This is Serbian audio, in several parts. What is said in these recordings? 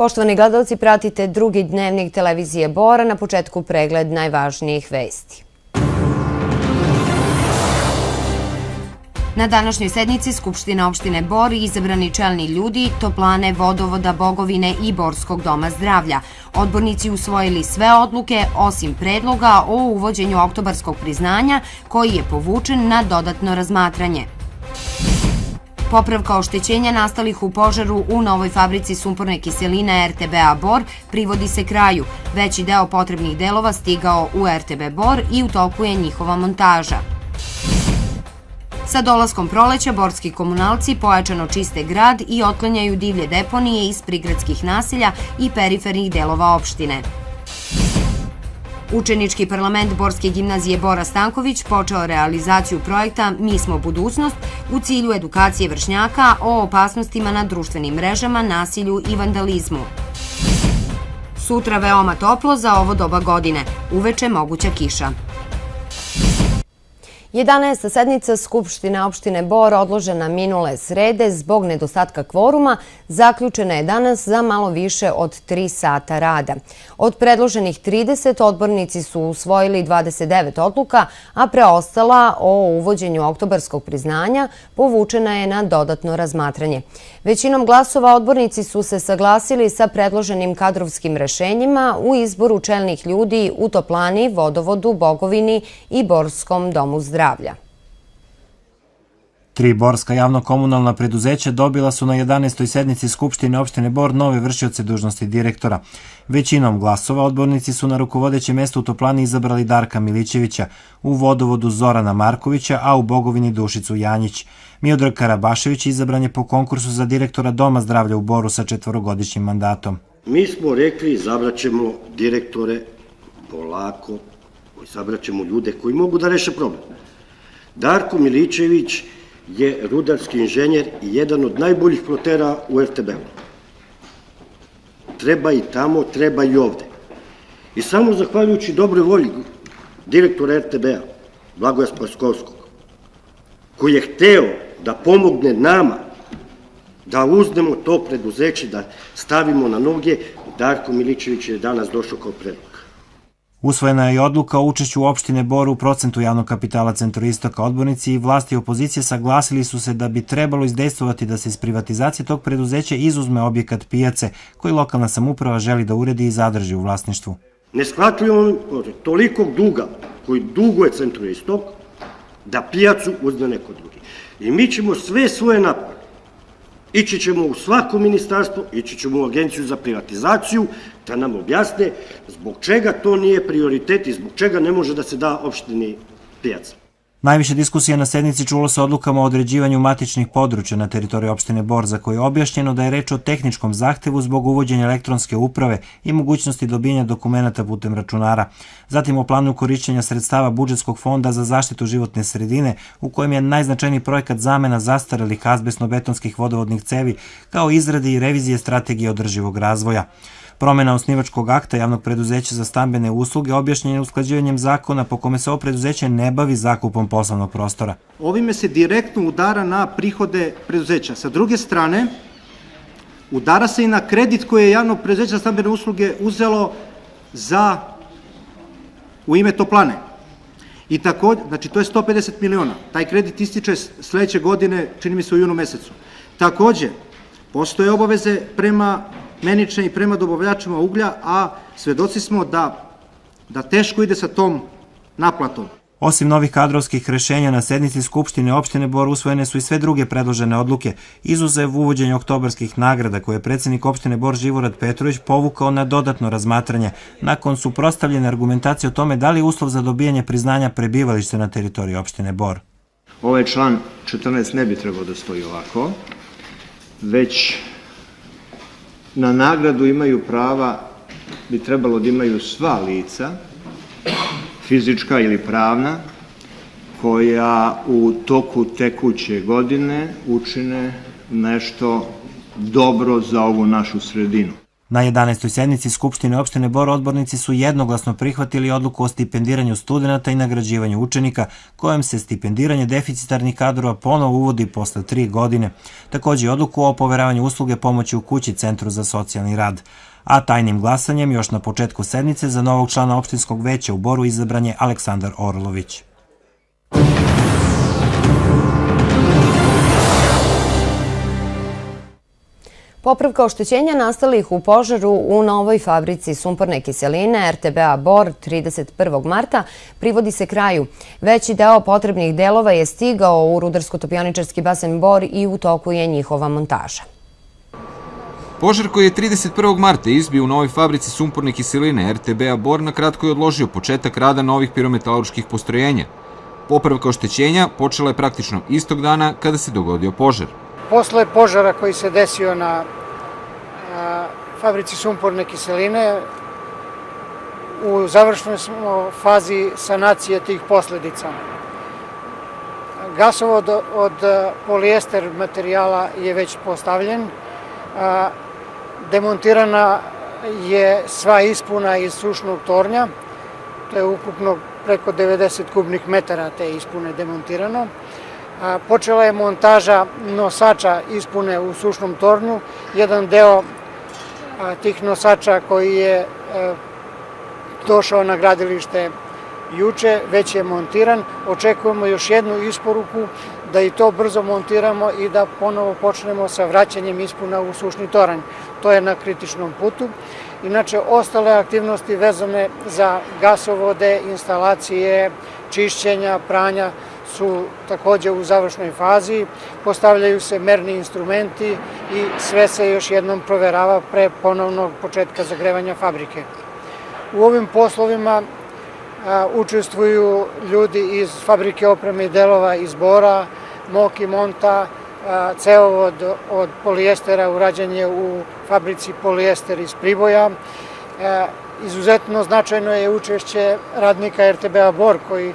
Poštovani gledalci, pratite drugi dnevnik televizije Bora, na početku pregled najvažnijih vesti. Na današnjoj sednici Skupštine opštine Bor izabrani čelni ljudi toplane, vodovoda, Bogovine i Borskog doma zdravlja. Odbornici usvojili sve odluke osim predloga o uvođenju oktobarskog priznanja koji je povučen na dodatno razmatranje. Popravka oštećenja nastalih u požaru u novoj fabrici sumporne kiseline RTB-a Bor privodi se kraju. Veći deo potrebnih delova stigao u RTB Bor i u toku je njihova montaža. Sa dolaskom proleća, borski komunalci pojačano čiste grad i otklanjaju divlje deponije iz prigradskih naselja i perifernih delova opštine. Učenički parlament Borske gimnazije Bora Stanković počeo realizaciju projekta Mi smo budućnost u cilju edukacije vršnjaka o opasnostima na društvenim mrežama, nasilju i vandalizmu. Sutra veoma toplo za ovo doba godine, uveče moguća kiša. 11. sednica Skupštine opštine Bor odložena minule srede zbog nedostatka kvoruma zaključena je danas za malo više od 3 sata rada. Od predloženih 30 odbornici su usvojili 29 odluka, a preostala o uvođenju oktobarskog priznanja povučena je na dodatno razmatranje. Većinom glasova odbornici su se saglasili sa predloženim kadrovskim rešenjima u izboru čelnih ljudi u toplani, vodovodu, Bogovini i Borskom domu zdravlja. 3 borska javno-komunalna preduzeća dobila su na 11. sednici Skupštine opštine Bor nove vršioce dužnosti direktora. Većinom glasova odbornici su na rukovodeće mesto u toplani izabrali Darka Milićevića, u vodovodu Zorana Markovića, a u Bogovini Dušicu Janjić. Miodrag Karabašević izabran je po konkursu za direktora Doma zdravlja u Boru sa 4-godišnjim mandatom. Mi smo rekli izabraćemo direktore polako, izabraćemo ljude koji mogu da reše problem. Darko Milićević je rudarski inženjer i jedan od najboljih protera u RTB-u. Treba i tamo, treba i ovde. I samo zahvaljujući dobroj volji direktora RTB-a, Blagoja Spaskovskog, koji je hteo da pomogne nama da uznemo to preduzeće, da stavimo na noge, Darko Milićević je danas došao kao predlog. Usvojena je i odluka o učešću opštine Bor u procentu javnog kapitala Centroistoka. Odbornici i vlasti i opozicije saglasili su se da bi trebalo izdejstvovati da se iz privatizacije tog preduzeća izuzme objekat pijace koji lokalna samouprava želi da uredi i zadrži u vlasništvu. Ne shvatljujemo tolikog duga koji duguje Centroistok da pijacu uzme neko drugi. I mi ćemo sve svoje napore. Ići ćemo u svako ministarstvo, ići ćemo u agenciju za privatizaciju, da nam objasne zbog čega to nije prioritet i zbog čega ne može da se da opštini pijaca. Najviše diskusija na sednici čulo se odlukama o određivanju matičnih područja na teritoriji opštine Bor, za koje je objašnjeno da je reč o tehničkom zahtevu zbog uvođenja elektronske uprave i mogućnosti dobijanja dokumenata putem računara. Zatim o planu korišćenja sredstava budžetskog fonda za zaštitu životne sredine, u kojem je najznačajniji projekat zamena zastarelih azbestno-betonskih vodovodnih cevi, kao izradi i revizije strategije održivog razvoja. Promena osnivačkog akta javnog preduzeća za stambene usluge objašnjena je usklađivanjem zakona po kome se ovo preduzeće ne bavi zakupom poslovnog prostora. Ovime se direktno udara na prihode preduzeća. Sa druge strane, udara se i na kredit koje je javno preduzeće za stambene usluge uzelo u ime toplane. I takođe, znači to je 150 miliona. Taj kredit ističe sledeće godine, čini mi se u junu mesecu. Takođe, postoje obaveze prema menične i prema dobavljačima uglja, a svedoci smo da teško ide sa tom naplatom. Osim novih kadrovskih rešenja na sednici Skupštine opštine Bor usvojene su i sve druge predložene odluke, izuzev uvođenja oktobarskih nagrada koje je predsjednik opštine Bor Živorad Petrović povukao na dodatno razmatranje, nakon suprotstavljene argumentacije o tome da li je uslov za dobijanje priznanja prebivalište na teritoriji opštine Bor. Ovaj član 14 ne bi trebao da stoji ovako, već na nagradu imaju prava, bi trebalo da imaju sva lica, fizička ili pravna, koja u toku tekuće godine učine nešto dobro za ovu našu sredinu. Na 11. sednici Skupštine opštine Bor odbornici su jednoglasno prihvatili odluku o stipendiranju studenata i nagrađivanju učenika, kojem se stipendiranje deficitarnih kadrova ponovo uvodi posle 3 godine. Takođe odluku o poveravanju usluge pomoći u kući Centru za socijalni rad. A tajnim glasanjem još na početku sednice za novog člana opštinskog veća u Boru izabran je Aleksandar Orlović. Popravka oštećenja nastalih u požaru u novoj fabrici sumporne kiseline RTB-a Bor 31. marta privodi se kraju. Veći deo potrebnih delova je stigao u rudarsko-topioničarski basen Bor i u toku je njihova montaža. Požar koji je 31. marta izbio u novoj fabrici sumporne kiseline RTB-a Bor na kratko je odložio početak rada novih pirometaloških postrojenja. Popravka oštećenja počela je praktično istog dana kada se dogodio požar. Posle požara koji se desio na fabrici sumporne kiseline, u završnoj smo fazi sanacije tih posledica. Gasovod od polijester materijala je već postavljen, demontirana je sva ispuna iz sušnog tornja, to je ukupno preko 90 kubnih metara te ispune demontirano. Počela je montaža nosača ispune u sušnom tornju. Jedan deo tih nosača koji je došao na gradilište juče, već je montiran. Očekujemo još jednu isporuku da i to brzo montiramo i da ponovo počnemo sa vraćanjem ispuna u sušni toranj. To je na kritičnom putu. Inače, ostale aktivnosti vezane za gasovode, instalacije, čišćenja, pranja su takođe u završnoj fazi. Postavljaju se merni instrumenti i sve se još jednom proverava pre ponovnog početka zagrevanja fabrike. U ovim poslovima učestvuju ljudi iz fabrike opreme i delova iz Bora, Mok i Monta, cevovod od polijestera urađen je u fabrici Polijester iz Priboja. Izuzetno značajno je učešće radnika RTB-a Bor koji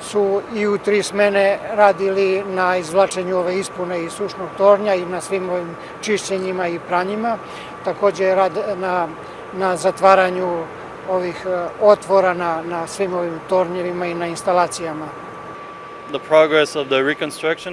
su i u 3 smene radili na izvlačenju ove ispune iz sušnog tornja i na svim ovim čišćenjima i pranjima. Takođe rad na zatvaranju ovih otvora na svim ovim tornjevima i na instalacijama.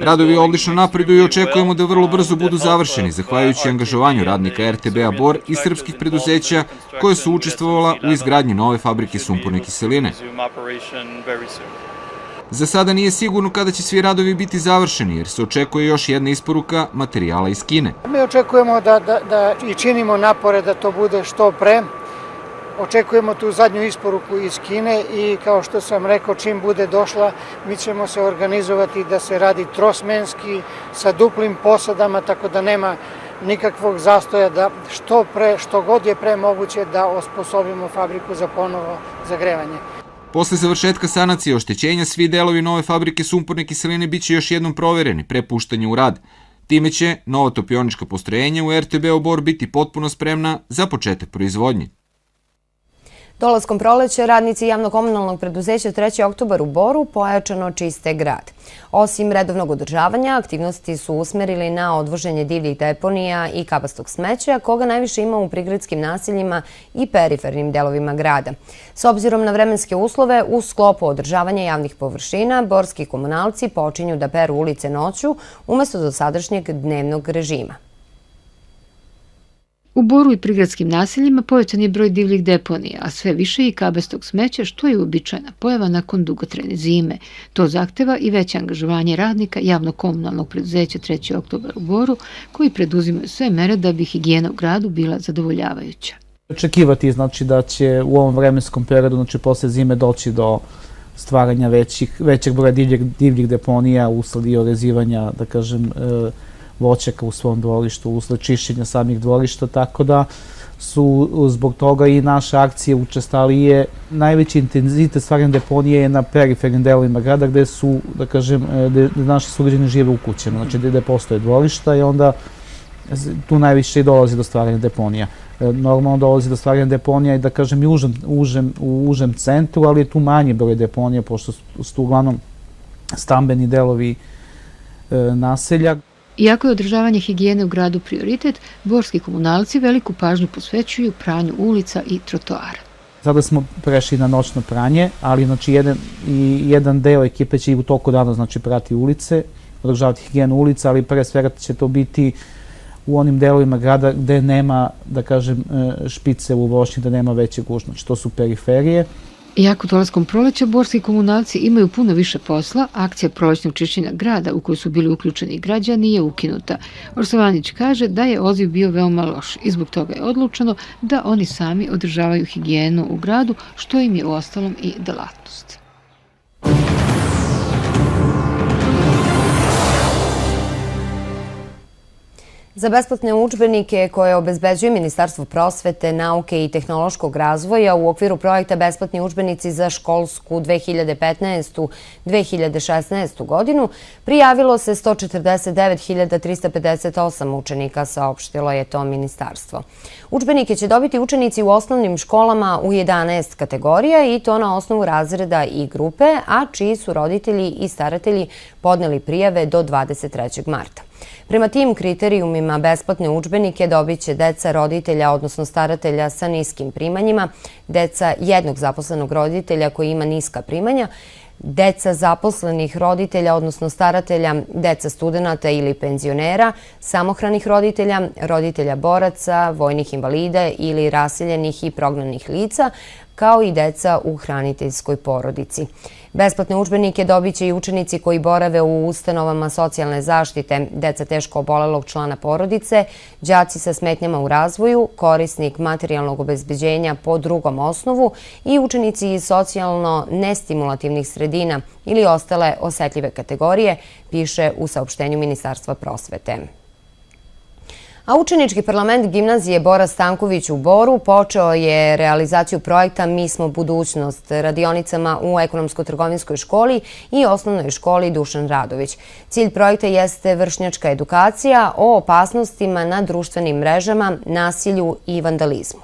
Radovi odlično napreduju i očekujemo da vrlo brzo budu završeni, zahvaljujući angažovanju radnika RTB-a Bor i srpskih preduzeća koje su učestvovala u izgradnji nove fabrike sumporne kiseline. Za sada nije sigurno kada će svi radovi biti završeni, jer se očekuje još jedna isporuka materijala iz Kine. Mi očekujemo da i činimo napore da to bude što pre. Očekujemo tu zadnju isporuku iz Kine i kao što sam rekao, čim bude došla, mi ćemo se organizovati da se radi trosmenski sa duplim posadama, tako da nema nikakvog zastoja, da što god je pre moguće da osposobimo fabriku za ponovo zagrevanje. Posle završetka sanacije oštećenja, svi delovi nove fabrike sumporne kiseline biće još jednom provereni pre puštanja u rad. Time će nova topionička postrojenja u RTB-u Bor biti potpuno spremna za početak proizvodnje. Dolaskom proleća radnici javno-komunalnog preduzeća 3. oktobar u Boru pojačano čiste grad. Osim redovnog održavanja, aktivnosti su usmerili na odvoženje divljih deponija i kabastog smeća, koga najviše ima u prigradskim naseljima i perifernim delovima grada. S obzirom na vremenske uslove, u sklopu održavanja javnih površina, borski komunalci počinju da peru ulice noću umesto dosadašnjeg dnevnog režima. U Boru i prigradskim naseljima povećan je broj divljih deponija, a sve više i kabastog smeća, što je uobičajena pojava nakon dugotrajne zime. To zahteva i veće angažovanje radnika javno-komunalnog preduzeća 3. oktobar u Boru, koji preduzimaju sve mere da bi higijena u gradu bila zadovoljavajuća. Očekivati znači da će u ovom vremenskom periodu, znači posle zime, doći do stvaranja većeg broja divljih deponija usled i orezivanja, da kažem, voćaka u svom dvorištu, usled čišćenja samih dvorišta, tako da su zbog toga i naše akcije učestalije. Najveći intenzitet stvaranja deponije je na perifernim delovima grada gde su, da kažem, gde naši sugrađani žive u kućama, znači gde postoje dvorišta i onda tu najviše i dolazi do stvaranja deponija. Normalno dolazi do stvaranja deponija i, da kažem, i u užem centru, ali je tu manji broj deponija, pošto su uglavnom stambeni delovi naselja. Iako je održavanje higijene u gradu prioritet, borski komunalci veliku pažnju posvećuju pranju ulica i trotoara. Sada smo prešli na noćno pranje, ali znači jedan deo ekipe će i u toku dana znači prati ulice, održavati higijenu ulica, ali pre svega će to biti u onim delovima grada gde nema, da kažem, špice u vožnji, da nema veće gužve. Znači to su periferije. Iako dolaskom proleća borski komunalci imaju puno više posla, akcija prolećnog čišćenja grada u kojoj su bili uključeni građani je ukinuta. Orsovanić kaže da je odziv bio veoma loš i zbog toga je odlučeno da oni sami održavaju higijenu u gradu, što im je uostalom i delatnost. Za besplatne udžbenike koje obezbeđuje Ministarstvo prosvete, nauke i tehnološkog razvoja u okviru projekta Besplatni udžbenici za školsku 2015-2016. godinu prijavilo se 149.358 učenika, saopštilo je to ministarstvo. Udžbenike će dobiti učenici u osnovnim školama u 11 kategorija i to na osnovu razreda i grupe, a čiji su roditelji i staratelji podneli prijave do 23. marta. Prema tim kriterijumima besplatne udžbenike dobit će deca roditelja, odnosno staratelja sa niskim primanjima, deca jednog zaposlenog roditelja koji ima niska primanja, deca zaposlenih roditelja, odnosno staratelja, deca studenata ili penzionera, samohranih roditelja, roditelja boraca, vojnih invalida ili raseljenih i prognanih lica, kao i deca u hraniteljskoj porodici. Besplatne udžbenike dobit će i učenici koji borave u ustanovama socijalne zaštite, deca teško obolelog člana porodice, đaci sa smetnjama u razvoju, korisnik materijalnog obezbeđenja po drugom osnovu i učenici iz socijalno nestimulativnih sredina ili ostale osetljive kategorije, piše u saopštenju Ministarstva prosvete. A učenički parlament gimnazije Bora Stanković u Boru počeo je realizaciju projekta Mi smo budućnost radionicama u ekonomsko-trgovinskoj školi i osnovnoj školi Dušan Radović. Cilj projekta jeste vršnjačka edukacija o opasnostima na društvenim mrežama, nasilju i vandalizmu.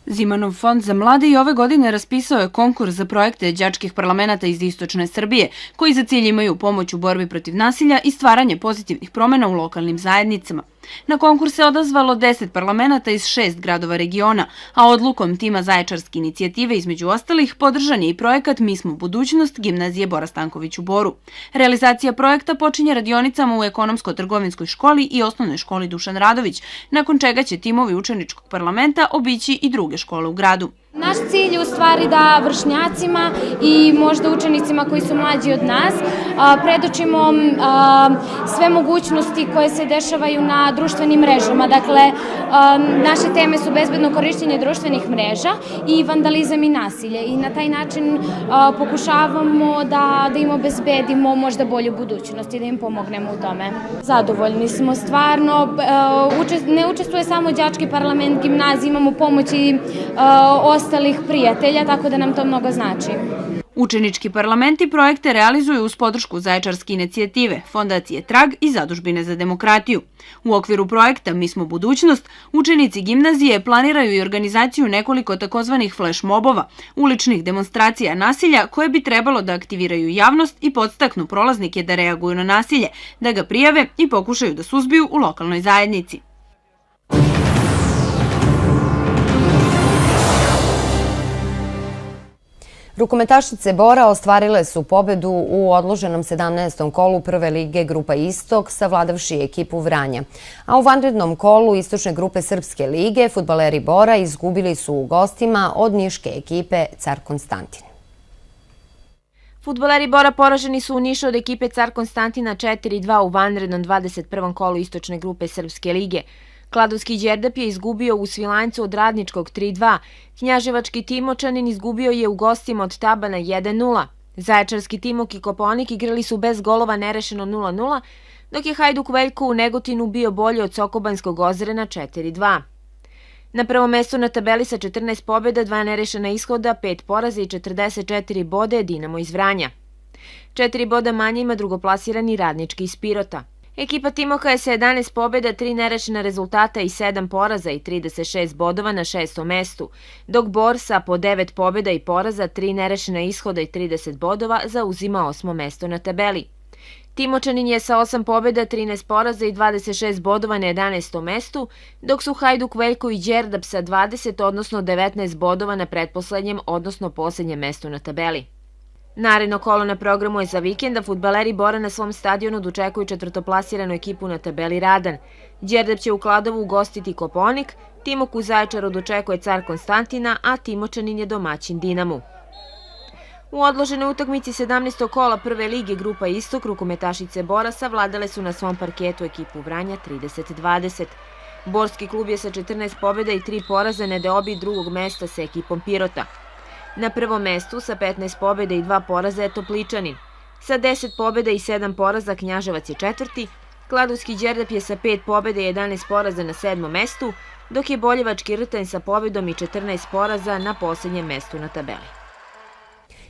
Zimanov fond za mlade i ove godine raspisao je konkurs za projekte đačkih parlamenata iz istočne Srbije, koji za cilj imaju pomoć u borbi protiv nasilja i stvaranje pozitivnih promena u lokalnim zajednicama. Na konkurs se odazvalo 10 parlamenata iz 6 gradova regiona, a odlukom tima Zaječarske inicijative, između ostalih, podržan je i projekat Mi smo budućnost gimnazije Bora Stanković u Boru. Realizacija projekta počinje radionicama u ekonomsko-trgovinskoj školi i osnovnoj školi Dušan Radović, nakon čega će timovi učeničkog parlamenta obići i druge škole u gradu. Naš cilj je u stvari da vršnjacima i možda učenicima koji su mlađi od nas predočimo sve mogućnosti koje se dešavaju na društvenim mrežama. Dakle, naše teme su bezbedno korišćenje društvenih mreža i vandalizam i nasilje. I na taj način pokušavamo da im obezbedimo možda bolju budućnost i da im pomognemo u tome. Zadovoljni smo stvarno. Ne učestvuje samo đački parlament gimnazije, imamo pomoć i ostalih prijatelja, tako da nam to mnogo znači. Učenički parlamenti projekte realizuju uz podršku Zaječarske inicijative, Fondacije Trag i Zadužbine za demokratiju. U okviru projekta Mi smo budućnost, učenici gimnazije planiraju i organizaciju nekoliko takozvanih flash mobova, uličnih demonstracija nasilja koje bi trebalo da aktiviraju javnost i podstaknu prolaznike da reaguju na nasilje, da ga prijave i pokušaju da suzbiju u lokalnoj zajednici. Rukometašice Bora ostvarile su pobedu u odloženom 17. kolu Prve lige Grupa Istok, savladavši ekipu Vranja. A u vanrednom kolu istočne grupe Srpske lige fudbaleri Bora izgubili su u gostima od niške ekipe Car Konstantin. Fudbaleri Bora poraženi su u Nišu od ekipe Car Konstantina 4-2 u vanrednom 21. kolu istočne grupe Srpske lige. Kladovski Đerdap je izgubio u Svilajncu od Radničkog 3-2, Knjaževački Timočanin izgubio je u gostima od Tabana 1-0, Zaječarski Timok i Kopaonik igrali su bez golova nerešeno 0-0, dok je Hajduk Veljko u Negotinu bio bolji od Sokobanskog Ozrena 4-2. Na prvom mestu na tabeli sa 14 pobjeda, 2 nerešena ishoda, 5 poraza i 44 bode je Dinamo iz Vranja. 4 boda manje ima drugoplasirani Radnički iz Pirota. Ekipa Timoka je sa 11 pobjeda, 3 nerešena rezultata i 7 poraza i 36 bodova na 6. mestu, dok Bor sa po 9 pobjeda i poraza, 3 nerešena ishoda i 30 bodova zauzima 8. mesto na tabeli. Timočanin je sa 8 pobjeda, 13 poraza i 26 bodova na 11. mestu, dok su Hajduk, Veljko i Đerdap sa 20, odnosno 19 bodova na pretposlednjem, odnosno posljednjem mestu na tabeli. Naredno kolo na programu je za vikend, a fudbaleri Bora na svom stadionu dočekuju četvrtoplasiranu ekipu na tabeli Radan. Đerdap će u Kladovu ugostiti Kopaonik, Timok u Zaječaru dočekuje Car Konstantina, a Timočanin je domaćin Dinamu. U odloženoj utakmici 17. kola prve lige Grupa Istok, rukometašice Bora savladale su na svom parketu ekipu Vranja 30-20. Borski klub je sa 14 pobjeda i 3 poraza na deobi drugog mesta sa ekipom Pirota. Na prvom mestu sa 15 pobjeda i 2 poraza je Topličanin. Sa 10 pobjeda i 7 poraza Knjaževac je četvrti, Kladovski Đerdap je sa 5 pobjeda i 11 poraza na 7. mestu, dok je Boljevački Rtanj sa pobjedom i 14 poraza na posljednjem mestu na tabeli.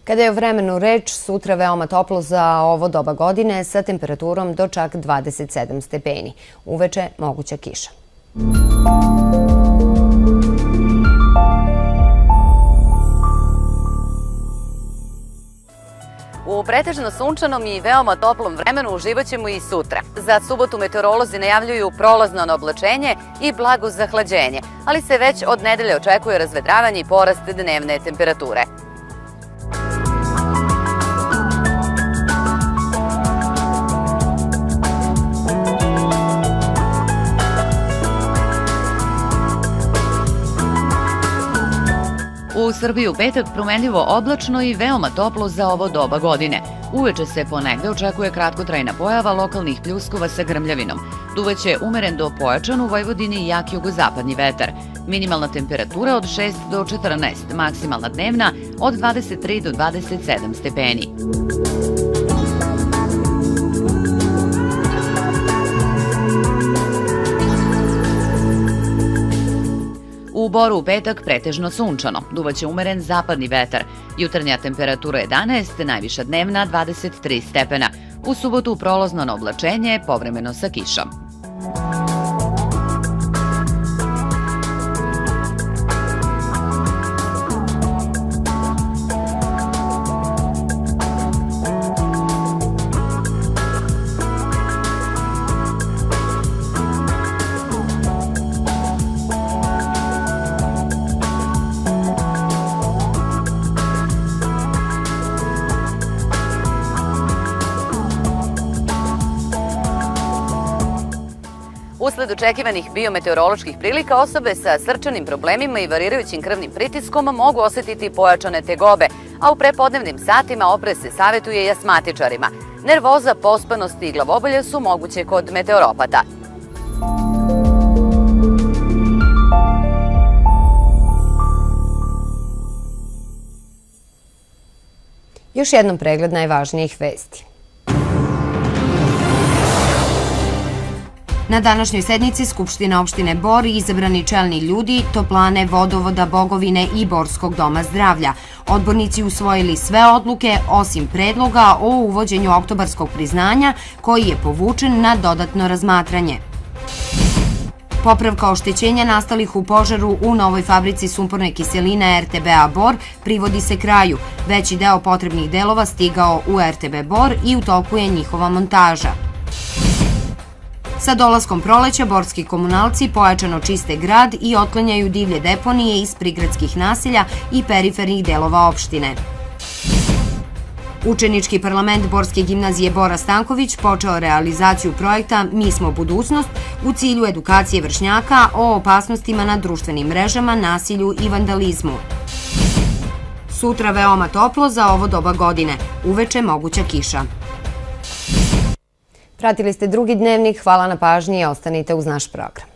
Kada je o vremenu reč, sutra veoma toplo za ovo doba godine sa temperaturom do čak 27 stepeni. Uveče moguća kiša. U pretežno sunčanom i veoma toplom vremenu uživaćemo i sutra. Za subotu meteorolozi najavljuju prolazno oblačenje i blago zahlađenje, ali se već od nedelje očekuje razvedravanje i porast dnevne temperature. U Srbiji u petak promenljivo oblačno i veoma toplo za ovo doba godine. Uveče se ponegde očekuje kratkotrajna pojava lokalnih pljuskova sa grmljavinom. Duvaće umeren do pojačan u Vojvodini i jak jugozapadni vetar. Minimalna temperatura od 6 do 14, maksimalna dnevna od 23 do 27 stepeni. U Boru u petak pretežno sunčano, duvaće umeren zapadni vetar. Jutarnja temperatura 11, najviša dnevna 23 stepena. U subotu prolazno na oblačenje, povremeno sa kišom. Usled očekivanih biometeoroloških prilika, osobe sa srčanim problemima i varirajućim krvnim pritiskom mogu osetiti pojačane tegobe, a u prepodnevnim satima oprez se savjetuje i astmatičarima. Nervoza, pospanost i glavobolje su moguće kod meteoropata. Još jednom pregled najvažnijih vesti. Na današnjoj sednici Skupština opštine Bor izabrani čelni ljudi Toplane, Vodovoda, Bogovine i Borskog doma zdravlja. Odbornici usvojili sve odluke osim predloga o uvođenju oktobarskog priznanja koji je povučen na dodatno razmatranje. Popravka oštećenja nastalih u požaru u novoj fabrici sumporne kiseline RTB-a Bor privodi se kraju. Veći deo potrebnih delova stigao u RTB Bor i u toku je njihova montaža. Sa dolaskom proleća, borski komunalci pojačano čiste grad i otklanjaju divlje deponije iz prigradskih naselja i perifernih delova opštine. Učenički parlament Borske gimnazije Bora Stanković počeo realizaciju projekta Mi smo budućnost u cilju edukacije vršnjaka o opasnostima na društvenim mrežama, nasilju i vandalizmu. Sutra veoma toplo za ovo doba godine. Uveče moguća kiša. Pratili ste drugi dnevnik, hvala na pažnji i ostanite uz naš program.